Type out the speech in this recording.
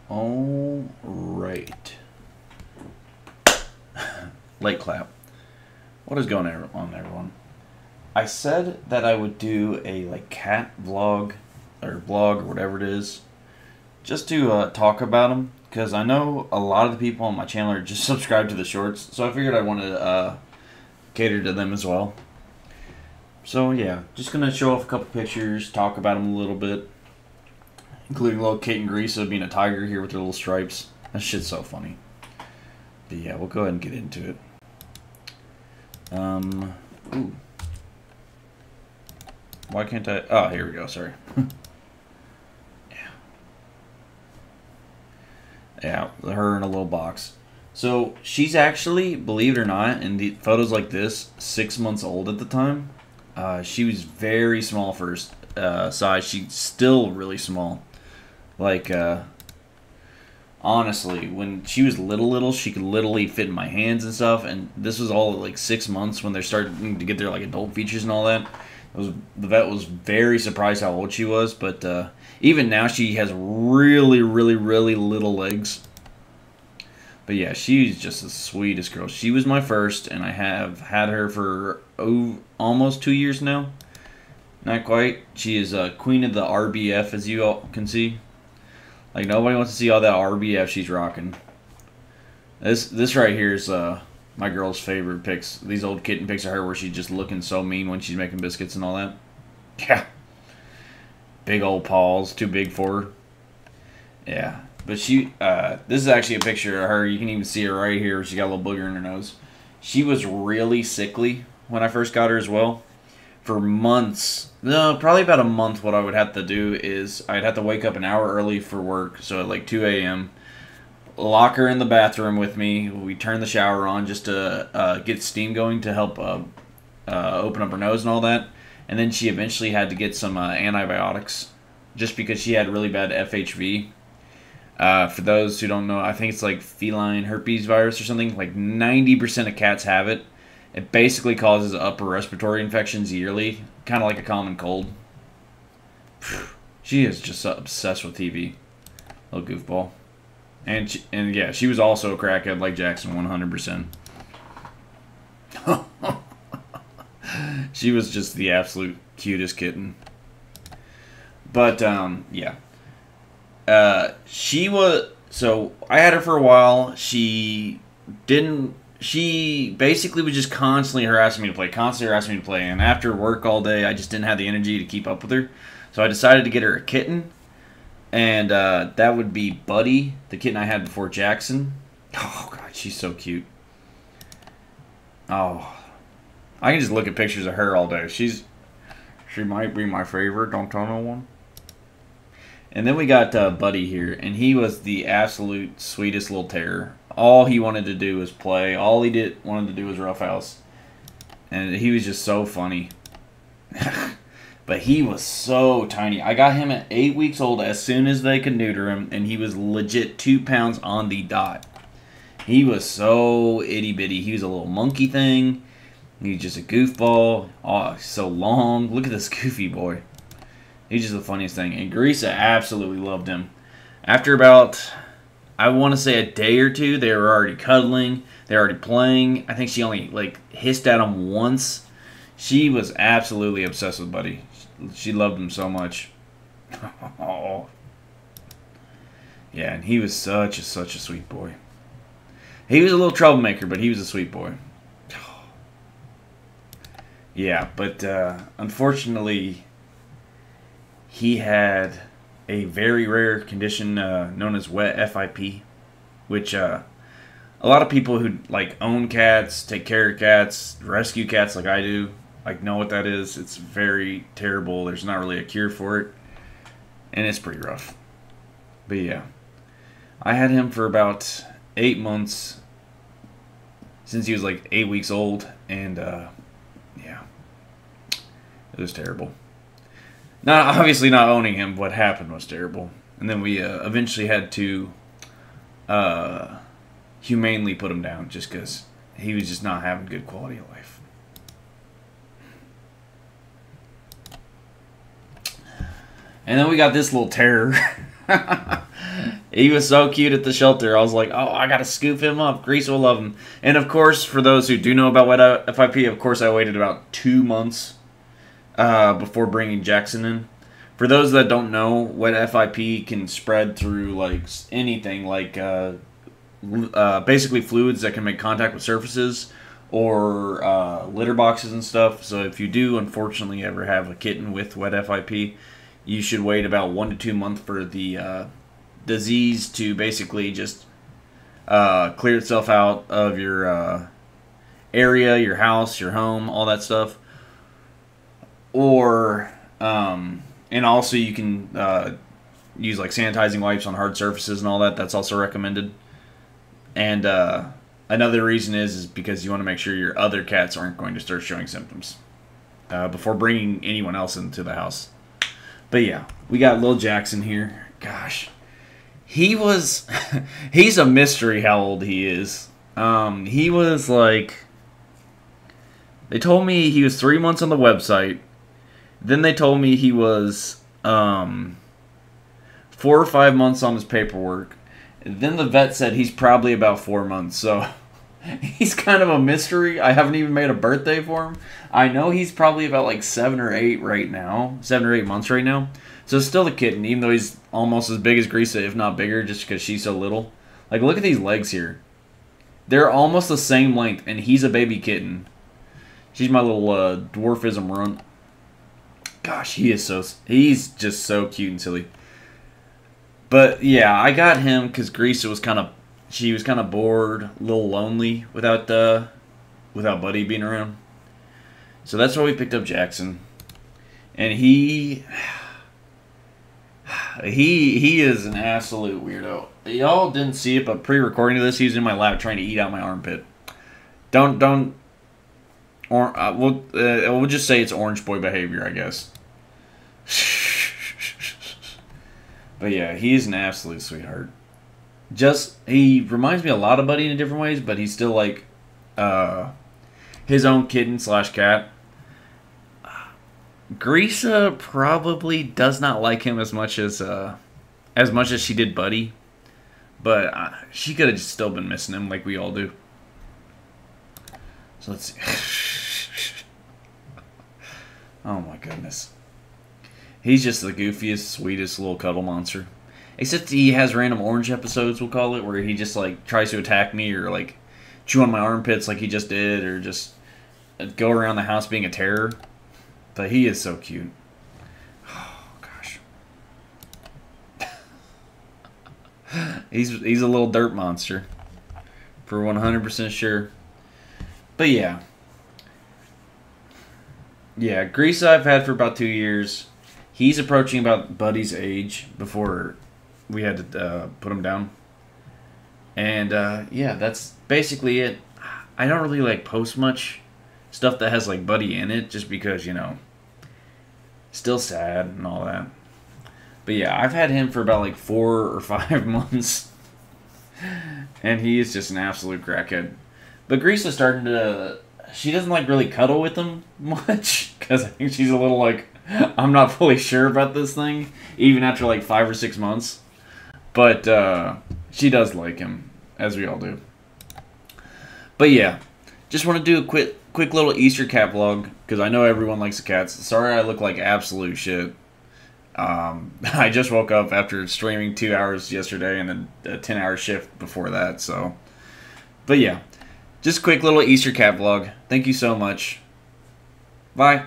All right. Late clap. What is going on, everyone? I said that I would do a cat vlog or blog or whatever it is, just to talk about them, because I know a lot of the people on my channel are just subscribed to the shorts, so I figured I wanted to cater to them as well. So yeah, just gonna show off a couple pictures, talk about them a little bit, including little Kate Greasa being a tiger here with her little stripes. That shit's so funny. But yeah, we'll go ahead and get into it. Ooh. Why can't I? Oh, here we go. Sorry. Yeah, her in a little box. So she's actually, believe it or not, in the photos like this, 6 months old at the time. She was very small for her size. She's still really small. Like, honestly, when she was little, she could literally fit in my hands and stuff. And this was all at like 6 months when they're starting to get their adult features and all that. The vet was very surprised how old she was, but even now she has really little legs. But yeah, she's just the sweetest girl. She was my first, and I have had her for almost 2 years now. Not quite. She is queen of the RBF, as you all can see. Like, nobody wants to see all that RBF she's rocking. This right here is my girl's favorite pics. These old kitten pics of her where she's just looking so mean when she's making biscuits and all that. Yeah. Big old paws, too big for her. Yeah. But she, this is actually a picture of her. You can even see her right here. She got a little booger in her nose. She was really sickly when I first got her as well. For months, no, probably about a month, what I would have to do is I'd have to wake up an hour early for work. So at like 2 a.m., lock her in the bathroom with me. We turn the shower on just to get steam going to help open up her nose and all that. And then she eventually had to get some antibiotics just because she had really bad FHV. For those who don't know, I think it's like feline herpes virus or something. Like 90% of cats have it. It basically causes upper respiratory infections yearly, kind of like a common cold. She is just obsessed with TV. Little goofball. And yeah, she was also a crackhead like Jackson, 100%. She was just the absolute cutest kitten. But, yeah. She was... So, I had her for a while. She basically was just constantly harassing me to play. And after work all day, I just didn't have the energy to keep up with her. So, I decided to get her a kitten. And that would be Buddy, the kitten I had before Jackson. Oh, God, she's so cute. Oh, I can just look at pictures of her all day. She might be my favorite. Don't tell no one. And then we got Buddy here, and he was the absolute sweetest little terror. All he wanted to do was play. All he wanted to do was roughhouse. And he was just so funny. But he was so tiny. I got him at 8 weeks old as soon as they could neuter him, and he was legit 2 pounds on the dot. He was so itty-bitty. He was a little monkey thing. He was just a goofball. Oh, so long. Look at this goofy boy. He's just the funniest thing. And Greasa absolutely loved him. After about, I want to say a day or two, they were already cuddling. They were already playing. I think she only, hissed at him once. She was absolutely obsessed with Buddy. She loved him so much. Oh. Yeah, and he was such a sweet boy. He was a little troublemaker, but he was a sweet boy. Yeah, but unfortunately, he had a very rare condition known as wet FIP, which a lot of people who own cats, take care of cats, rescue cats like I do, know what that is. It's very terrible. There's not really a cure for it, and it's pretty rough. But yeah, I had him for about 8 months since he was 8 weeks old, and yeah, it was terrible. Obviously not owning him, what happened was terrible. And then we eventually had to humanely put him down just because he was just not having good quality of life. And then we got this little terror. He was so cute at the shelter. I was like, oh, I gotta scoop him up. Grease will love him. And of course, for those who do know about Wet FIP, of course I waited about 2 months before bringing Jackson in. For those that don't know, Wet FIP can spread through like anything, like basically fluids that can make contact with surfaces or litter boxes and stuff. So if you do unfortunately ever have a kitten with Wet FIP, you should wait about 1 to 2 months for the disease to basically just clear itself out of your area, your house, your home, all that stuff. Or and also you can use like sanitizing wipes on hard surfaces and all that. That's also recommended. And another reason is because you want to make sure your other cats aren't going to start showing symptoms before bringing anyone else into the house. But yeah, we got Lil Jackson here. Gosh, he's a mystery how old he is. He was like, they told me he was 3 months on the website. Then they told me he was 4 or 5 months on his paperwork. Then the vet said he's probably about 4 months. So he's kind of a mystery. I haven't even made a birthday for him. I know he's probably about like 7 or 8 right now. 7 or 8 months right now. So still the kitten, even though he's almost as big as Grisa, if not bigger, just because she's so little. Like, look at these legs here. They're almost the same length, and he's a baby kitten. She's my little dwarfism runt. Gosh, he's just so cute and silly. But yeah, I got him because Grisa was kind of bored, a little lonely without Buddy being around. So that's why we picked up Jackson, and he is an absolute weirdo. Y'all didn't see it, but pre-recording this, he was in my lap trying to eat out my armpit. We'll just say it's orange boy behavior, I guess. But yeah, he's an absolute sweetheart. He reminds me a lot of Buddy in different ways, but he's still like his own kitten / cat. Grisa probably does not like him as much as she did Buddy, but she could have still been missing him like we all do. So let's see. Oh my goodness. He's just the goofiest, sweetest little cuddle monster. Except he has random orange episodes, we'll call it, where he just like tries to attack me or like chew on my armpits like he just did, or just go around the house being a terror. But he is so cute. Oh gosh. He's a little dirt monster. For 100% sure. But yeah. Yeah, Grisa I've had for about 2 years. He's approaching about Buddy's age before we had to put him down. And yeah, that's basically it. I don't really like post much stuff that has like Buddy in it, just because, you know, still sad and all that. But yeah, I've had him for about like 4 or 5 months. And he is just an absolute crackhead. But Grisa's starting to... She doesn't like really cuddle with him much, because I think she's a little like, I'm not fully sure about this thing, even after like 5 or 6 months. But she does like him, as we all do. But yeah, just want to do a quick little Easter cat vlog, because I know everyone likes the cats. Sorry I look like absolute shit. I just woke up after streaming 2 hours yesterday and then a 10-hour shift before that, so. But yeah, just a quick little Easter cat vlog. Thank you so much. Bye.